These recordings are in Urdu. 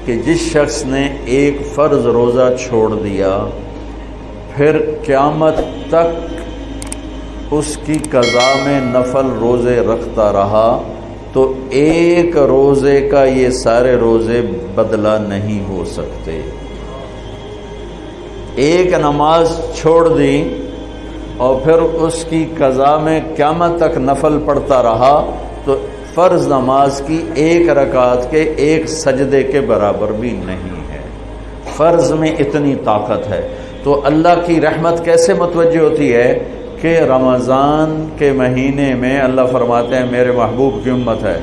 کہ جس شخص نے ایک فرض روزہ چھوڑ دیا پھر قیامت تک اس کی قضا میں نفل روزے رکھتا رہا تو ایک روزے کا یہ سارے روزے بدلہ نہیں ہو سکتے۔ ایک نماز چھوڑ دی اور پھر اس کی قضا میں قیامت تک نفل پڑھتا رہا تو فرض نماز کی ایک رکعت کے ایک سجدے کے برابر بھی نہیں ہے۔ فرض میں اتنی طاقت ہے تو اللہ کی رحمت کیسے متوجہ ہوتی ہے کہ رمضان کے مہینے میں اللہ فرماتے ہیں میرے محبوب کی امت ہے،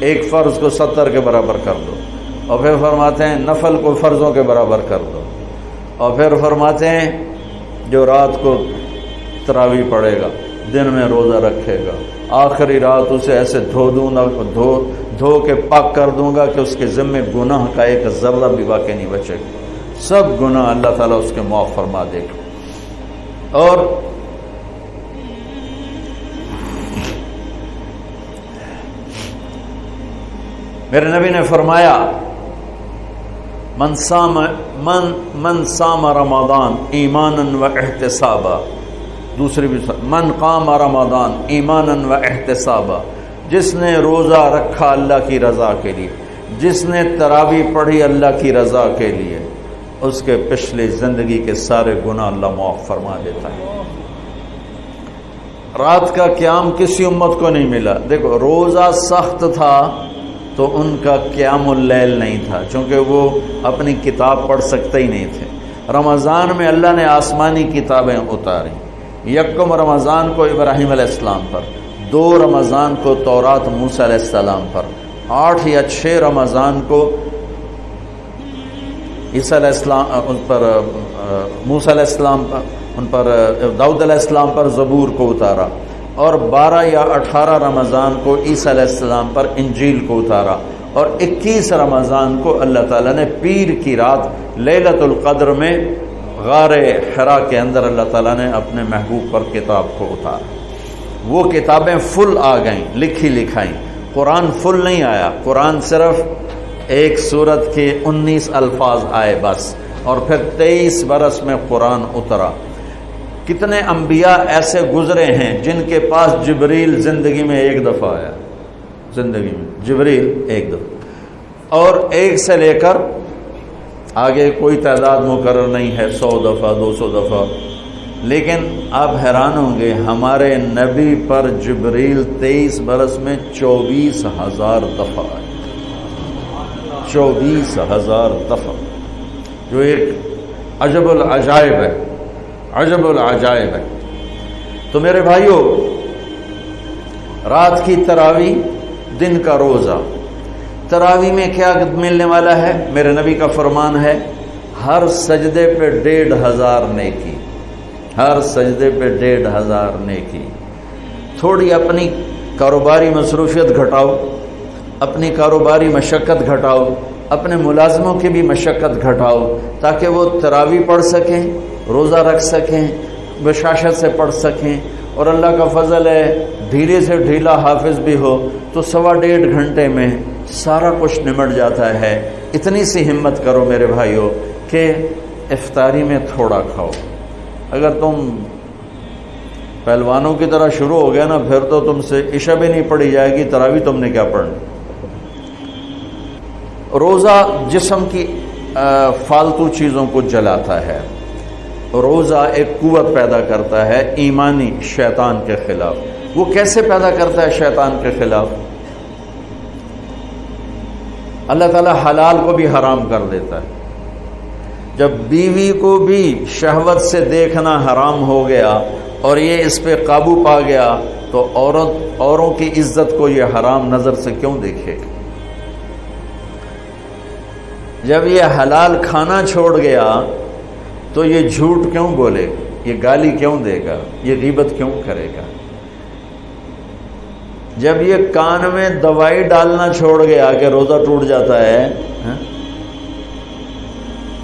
ایک فرض کو 70 کے برابر کر دو، اور پھر فرماتے ہیں نفل کو فرضوں کے برابر کر دو، اور پھر فرماتے ہیں جو رات کو تراویح پڑھے گا دن میں روزہ رکھے گا آخری رات اسے ایسے دھو کے پاک کر دوں گا کہ اس کے ذمے گناہ کا ایک ذرہ بھی باقی نہیں بچے گا، سب گناہ اللہ تعالیٰ اس کے معاف فرما دے گا۔ اور میرے نبی نے فرمایا من صام رمضان ایمانا و احتسابا، دوسری بھی من قام رمضان ایمانا و احتسابا، جس نے روزہ رکھا اللہ کی رضا کے لیے، جس نے تراویح پڑھی اللہ کی رضا کے لیے، اس کے پچھلی زندگی کے سارے گناہ اللہ معاف فرما دیتا ہے۔ رات کا قیام کسی امت کو نہیں ملا۔ دیکھو روزہ سخت تھا تو ان کا قیام اللیل نہیں تھا، چونکہ وہ اپنی کتاب پڑھ سکتے ہی نہیں تھے۔ رمضان میں اللہ نے آسمانی کتابیں اتاری، یکم رمضان کو ابراہیم علیہ السلام پر، 2 رمضان کو تورات موسیٰ علیہ السلام پر، 8 یا 6 رمضان کو عیسیٰ علیہ السلام پر، موسیٰ علیہ السلام پر، ان پر داؤد علیہ السلام پر زبور کو اتارا، اور 12 یا 18 رمضان کو عیسیٰ علیہ السلام پر انجیل کو اتارا، اور 21 رمضان کو اللہ تعالیٰ نے پیر کی رات لیلۃ القدر میں غار حرا کے اندر اللہ تعالیٰ نے اپنے محبوب پر کتاب کو اتارا۔ وہ کتابیں فل آ گئیں، لکھی لکھائیں۔ قرآن فل نہیں آیا، قرآن صرف ایک سورت کے 19 الفاظ آئے بس، اور پھر 23 برس میں قرآن اترا۔ کتنے انبیاء ایسے گزرے ہیں جن کے پاس جبریل زندگی میں ایک دفعہ آیا، زندگی میں جبریل ایک دفعہ، اور ایک سے لے کر آگے کوئی تعداد مقرر نہیں ہے، 100 دفعہ 200 دفعہ، لیکن آپ حیران ہوں گے ہمارے نبی پر جبریل 23 برس میں 24,000 دفعہ آئے، 24,000 دفعہ، جو ایک عجب العجائب ہے، عجب العجائب ہے۔ تو میرے بھائیوں، رات کی تراویح، دن کا روزہ، تراویح میں کیا ملنے والا ہے؟ میرے نبی کا فرمان ہے ہر سجدے پہ 1,500 نیکی، ہر سجدے پہ 1,500 نیکی۔ تھوڑی اپنی کاروباری مصروفیت گھٹاؤ، اپنی کاروباری مشقت گھٹاؤ، اپنے ملازموں کی بھی مشقت گھٹاؤ، تاکہ وہ تراویح پڑھ سکیں، روزہ رکھ سکیں، بشاشت سے پڑھ سکیں، اور اللہ کا فضل ہے ڈھیلے سے ڈھیلا حافظ بھی ہو تو 1.25 گھنٹے میں سارا کچھ نمٹ جاتا ہے۔ اتنی سی ہمت کرو میرے بھائیوں کہ افطاری میں تھوڑا کھاؤ۔ اگر تم پہلوانوں کی طرح شروع ہو گیا نا، پھر تو تم سے عشاء بھی نہیں پڑھی جائے گی، تراویح تم نے کیا پڑھنا۔ روزہ جسم کی فالتو چیزوں کو جلاتا ہے، روزہ ایک قوت پیدا کرتا ہے ایمانی شیطان کے خلاف۔ وہ کیسے پیدا کرتا ہے شیطان کے خلاف؟ اللہ تعالیٰ حلال کو بھی حرام کر دیتا ہے۔ جب بیوی کو بھی شہوت سے دیکھنا حرام ہو گیا اور یہ اس پہ قابو پا گیا تو اوروں کی عزت کو یہ حرام نظر سے کیوں دیکھے گا؟ جب یہ حلال کھانا چھوڑ گیا تو یہ جھوٹ کیوں بولے گا، یہ گالی کیوں دے گا، یہ غیبت کیوں کرے گا؟ جب یہ کان میں دوائی ڈالنا چھوڑ گیا کہ روزہ ٹوٹ جاتا ہے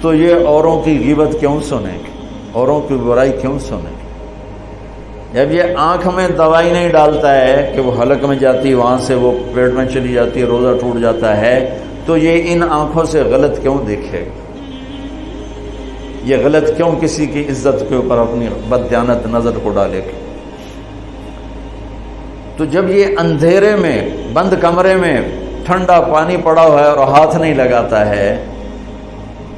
تو یہ اوروں کی غیبت کیوں سنے گا، اوروں کی برائی کیوں سنے گا؟ جب یہ آنکھ میں دوائی نہیں ڈالتا ہے کہ وہ حلق میں جاتی، وہاں سے وہ پیٹ میں چلی جاتی ہے، روزہ ٹوٹ جاتا ہے، تو یہ ان آنکھوں سے غلط کیوں دیکھے گا؟ یہ غلط کیوں کسی کی عزت کے اوپر اپنی بددیانت نظر کو ڈالے گا؟ تو جب یہ اندھیرے میں بند کمرے میں ٹھنڈا پانی پڑا ہوا ہے اور ہاتھ نہیں لگاتا ہے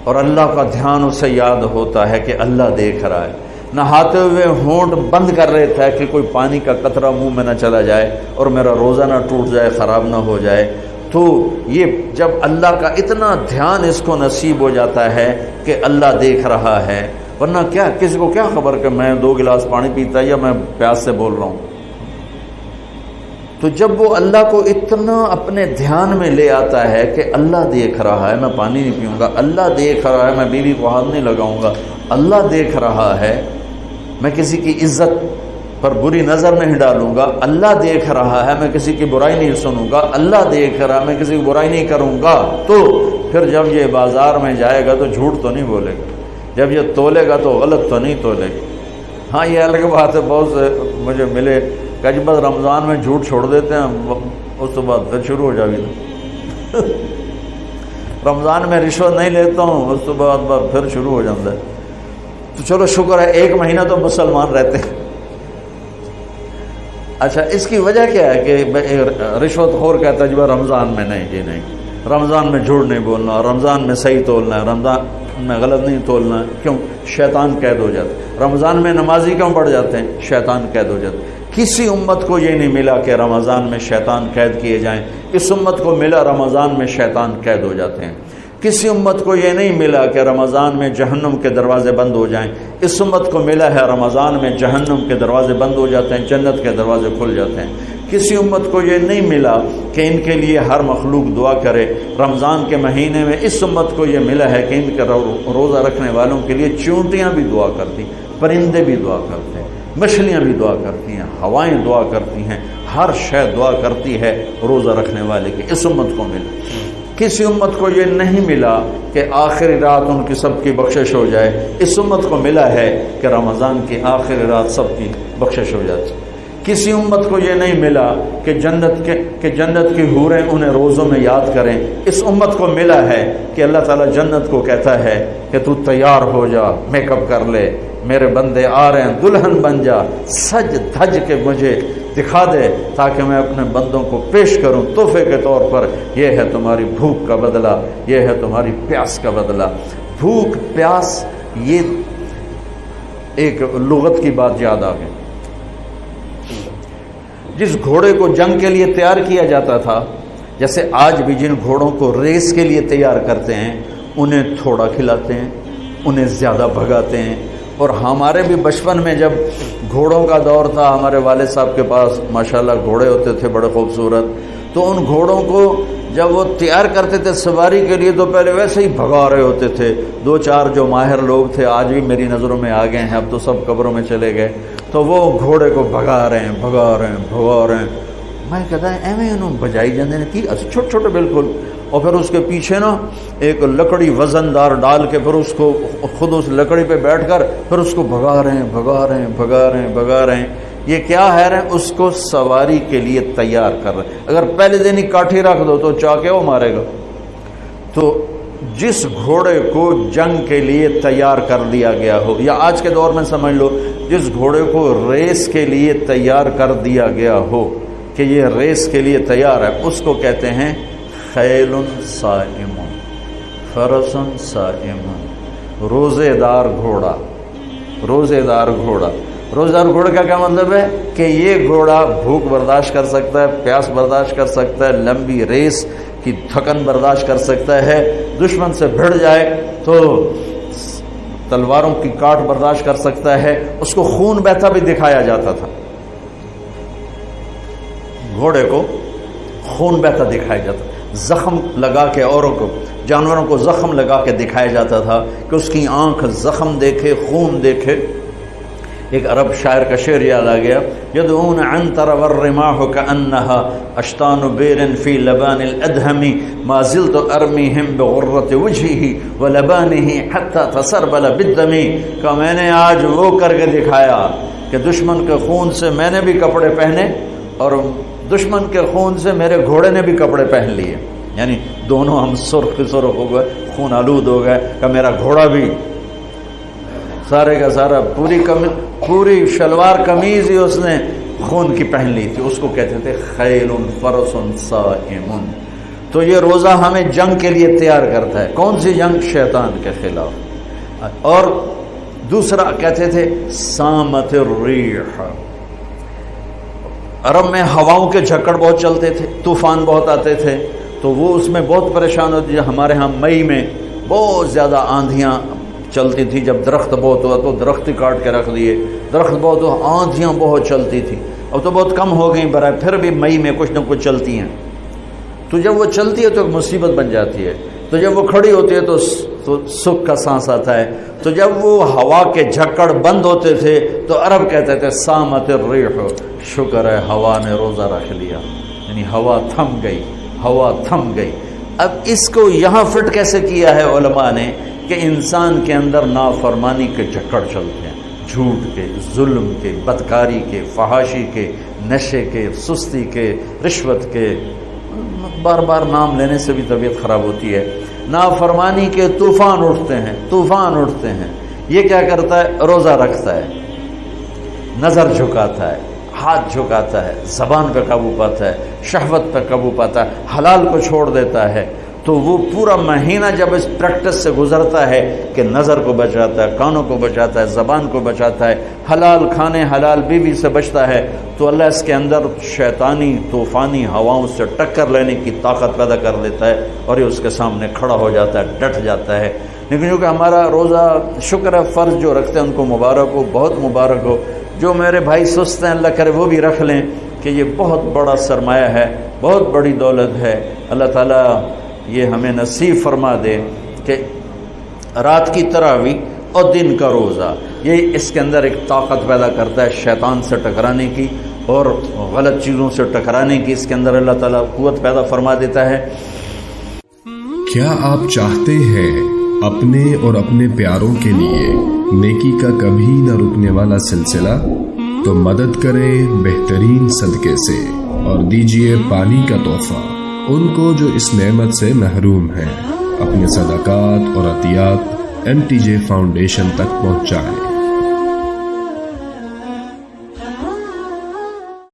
اور اللہ کا دھیان اسے یاد ہوتا ہے کہ اللہ دیکھ رہا ہے، نہاتے ہوئے ہونٹ بند کر لیتا ہے کہ کوئی پانی کا قطرہ منہ میں نہ چلا جائے اور میرا روزہ نہ ٹوٹ جائے، خراب نہ ہو جائے، تو یہ جب اللہ کا اتنا دھیان اس کو نصیب ہو جاتا ہے کہ اللہ دیکھ رہا ہے، ورنہ کیا کسی کو کیا خبر کہ میں 2 گلاس پانی پیتا یا میں پیاس سے بول رہا ہوں۔ تو جب وہ اللہ کو اتنا اپنے دھیان میں لے آتا ہے کہ اللہ دیکھ رہا ہے، میں پانی نہیں پیوں گا، اللہ دیکھ رہا ہے، میں بیوی کو ہاتھ نہیں لگاؤں گا، اللہ دیکھ رہا ہے، میں کسی کی عزت پر بری نظر نہیں ڈالوں گا، اللہ دیکھ رہا ہے، میں کسی کی برائی نہیں سنوں گا، اللہ دیکھ رہا ہے، میں کسی کی برائی نہیں کروں گا، تو پھر جب یہ بازار میں جائے گا تو جھوٹ تو نہیں بولے گا، جب یہ تولے گا تو غلط تو نہیں تولے گا۔ ہاں یہ الگ بات ہے، بہت سے مجھے ملے کہ جی بس رمضان میں جھوٹ چھوڑ دیتے ہیں، اس کے بعد پھر شروع ہو جائے گا، رمضان میں رشوت نہیں لیتا ہوں، اس کے بعد پھر شروع ہو جاتا ہے۔ تو چلو شکر ہے 1 مہینہ تو مسلمان رہتے ہیں۔ اچھا اس کی وجہ کیا ہے کہ رشوت خور کہتا ہے جی رمضان میں نہیں، جی نہیں، رمضان میں جھوٹ نہیں بولنا، رمضان میں صحیح تولنا ہے، رمضان میں غلط نہیں تولنا ہے۔ کیوں؟ شیطان قید ہو جاتا ہے۔ رمضان میں نمازی کیوں بڑھ جاتے ہیں؟ شیطان قید ہو جاتا ہے۔ کسی امت کو یہ نہیں ملا کہ رمضان میں شیطان قید کیے جائیں، اس امت کو ملا رمضان میں شیطان قید ہو جاتے ہیں۔ کسی امت کو یہ نہیں ملا کہ رمضان میں جہنم کے دروازے بند ہو جائیں، اس امت کو ملا ہے رمضان میں جہنم کے دروازے بند ہو جاتے ہیں، جنت کے دروازے کھل جاتے ہیں۔ کسی امت کو یہ نہیں ملا کہ ان کے لیے ہر مخلوق دعا کرے، رمضان کے مہینے میں اس امت کو یہ ملا ہے کہ ان کے روزہ رکھنے والوں کے لیے چونٹیاں بھی دعا کرتی، پرندے بھی دعا کرتے ہیں، مچھلیاں بھی دعا کرتی ہیں، ہوائیں دعا کرتی ہیں، ہر شے دعا کرتی ہے روزہ رکھنے والے کی، اس امت کو ملا۔ کسی امت کو یہ نہیں ملا کہ آخری رات ان کی سب کی بخشش ہو جائے، اس امت کو ملا ہے کہ رمضان کی آخری رات سب کی بخشش ہو جاتی۔ کسی امت کو یہ نہیں ملا کہ جنت کی حوریں انہیں روزوں میں یاد کریں، اس امت کو ملا ہے کہ اللہ تعالیٰ جنت کو کہتا ہے کہ تو تیار ہو جا، میک اپ کر لے، میرے بندے آ رہے ہیں، دلہن بن جا، سج دھج کے مجھے دکھا دے تاکہ میں اپنے بندوں کو پیش کروں تحفے کے طور پر۔ یہ ہے تمہاری بھوک کا بدلہ، یہ ہے تمہاری پیاس کا بدلہ۔ بھوک پیاس، یہ ایک لغت کی بات یاد آ گئی۔ جس گھوڑے کو جنگ کے لیے تیار کیا جاتا تھا، جیسے آج بھی جن گھوڑوں کو ریس کے لیے تیار کرتے ہیں، انہیں تھوڑا کھلاتے ہیں، انہیں زیادہ بھگاتے ہیں۔ اور ہمارے بھی بچپن میں جب گھوڑوں کا دور تھا، ہمارے والد صاحب کے پاس ماشاءاللہ گھوڑے ہوتے تھے بڑے خوبصورت، تو ان گھوڑوں کو جب وہ تیار کرتے تھے سواری کے لیے تو پہلے ویسے ہی بھگا رہے ہوتے تھے۔ 2-4 جو ماہر لوگ تھے آج بھی میری نظروں میں آ گئے ہیں، اب تو سب قبروں میں چلے گئے، تو وہ گھوڑے کو بھگا رہے ہیں۔ میں کہتا ہے ایویں انہوں بجائی جاندے نے کی چھوٹے چھوٹے بالکل، اور پھر اس کے پیچھے نا ایک لکڑی وزن دار ڈال کے پھر اس کو خود اس لکڑی پہ بیٹھ کر پھر اس کو بھگا رہے ہیں۔ یہ کیا ہے رہے؟ اس کو سواری کے لیے تیار کر رہے ہیں۔ اگر پہلے دن ہی کاٹھی رکھ دو تو چاکے وہ مارے گا۔ تو جس گھوڑے کو جنگ کے لیے تیار کر دیا گیا ہو، یا آج کے دور میں سمجھ لو جس گھوڑے کو ریس کے لیے تیار کر دیا گیا ہو کہ یہ ریس کے لیے تیار ہے، اس کو کہتے ہیں خیل صائم، فرس صائم، روزے دار گھوڑا۔ روزے دار گھوڑے کا کیا مطلب ہے کہ یہ گھوڑا بھوک برداشت کر سکتا ہے، پیاس برداشت کر سکتا ہے، لمبی ریس کی تھکن برداشت کر سکتا ہے، دشمن سے بھڑ جائے تو تلواروں کی کاٹ برداشت کر سکتا ہے۔ اس کو خون بہتا بھی دکھایا جاتا تھا، گھوڑے کو خون بہتا دکھایا جاتا، زخم لگا کے اوروں کو، جانوروں کو زخم لگا کے دکھایا جاتا تھا کہ اس کی آنکھ زخم دیکھے، خون دیکھے۔ ایک عرب شاعر کا شعر یاد آ گیا، یدعون عنتر والرماح كأنها اشتان بیر فی لبان الادهم ما زلت ارمیہم بغرۃ وجهه ولبانه حتى تسربل بالدم، کہ میں نے آج وہ کر کے دکھایا کہ دشمن کے خون سے میں نے بھی کپڑے پہنے اور دشمن کے خون سے میرے گھوڑے نے بھی کپڑے پہن لیے، یعنی دونوں ہم سرخ ہو گئے، خون آلود ہو گئے کہ میرا گھوڑا بھی سارے کا سارا پوری شلوار قمیض ہی اس نے خون کی پہن لی تھی، اس کو کہتے تھے خیل فرس صائم۔ تو یہ روزہ ہمیں جنگ کے لیے تیار کرتا ہے۔ کون سی جنگ؟ شیطان کے خلاف۔ اور دوسرا کہتے تھے سامت الریح، عرب میں ہواؤں کے جھکڑ بہت چلتے تھے، طوفان بہت آتے تھے، تو وہ اس میں بہت پریشان ہوتی تھی۔ ہمارے ہاں مئی میں بہت زیادہ آندھیاں چلتی تھی، جب درخت بہت ہوا تو درخت ہی کاٹ کے رکھ دیے، درخت بہت ہوا، آندھیاں بہت چلتی تھی، اب تو بہت کم ہو گئی برائے، پھر بھی مئی میں کچھ نہ کچھ چلتی ہیں۔ تو جب وہ چلتی ہے تو ایک مصیبت بن جاتی ہے، تو جب وہ کھڑی ہوتی ہے تو سکھ کا سانس آتا ہے۔ تو جب وہ ہوا کے جھکڑ بند ہوتے تھے تو عرب کہتے تھے سامت الریح، شکر ہے ہوا نے روزہ رکھ لیا، یعنی ہوا تھم گئی، ہوا تھم گئی۔ اب اس کو یہاں فٹ کیسے کیا ہے علماء نے کہ انسان کے اندر نافرمانی کے جھکڑ چلتے ہیں، جھوٹ کے، ظلم کے، بدکاری کے، فحاشی کے، نشے کے، سستی کے، رشوت کے، بار بار نام لینے سے بھی طبیعت خراب ہوتی ہے، نافرمانی کے طوفان اٹھتے ہیں، طوفان اٹھتے ہیں۔ یہ کیا کرتا ہے؟ روزہ رکھتا ہے، نظر جھکاتا ہے، ہاتھ جھکاتا ہے، زبان پہ قابو پاتا ہے، شہوت پہ قابو پاتا ہے، حلال کو چھوڑ دیتا ہے۔ تو وہ پورا مہینہ جب اس پریکٹس سے گزرتا ہے کہ نظر کو بچاتا ہے، کانوں کو بچاتا ہے، زبان کو بچاتا ہے، حلال کھانے، حلال بیوی سے بچتا ہے، تو اللہ اس کے اندر شیطانی طوفانی ہواؤں سے ٹکر لینے کی طاقت پیدا کر دیتا ہے، اور یہ اس کے سامنے کھڑا ہو جاتا ہے، ڈٹ جاتا ہے۔ لیکن جو کہ ہمارا روزہ شکر ہے فرض جو رکھتے ہیں ان کو مبارک ہو، بہت مبارک ہو۔ جو میرے بھائی سست ہیں اللہ کرے وہ بھی رکھ لیں کہ یہ بہت بڑا سرمایہ ہے، بہت بڑی دولت ہے۔ اللہ تعالیٰ یہ ہمیں نصیب فرما دے کہ رات کی تراویح اور دن کا روزہ، یہ اس کے اندر ایک طاقت پیدا کرتا ہے شیطان سے ٹکرانے کی اور غلط چیزوں سے ٹکرانے کی، اس کے اندر اللہ تعالیٰ قوت پیدا فرما دیتا ہے۔ کیا آپ چاہتے ہیں اپنے اور اپنے پیاروں کے لیے نیکی کا کبھی نہ رکنے والا سلسلہ؟ تو مدد کریں بہترین صدقے سے اور دیجیے پانی کا تحفہ ان کو جو اس نعمت سے محروم ہیں۔ اپنے صدقات اور عطیات MTJ فاؤنڈیشن تک پہنچائیں۔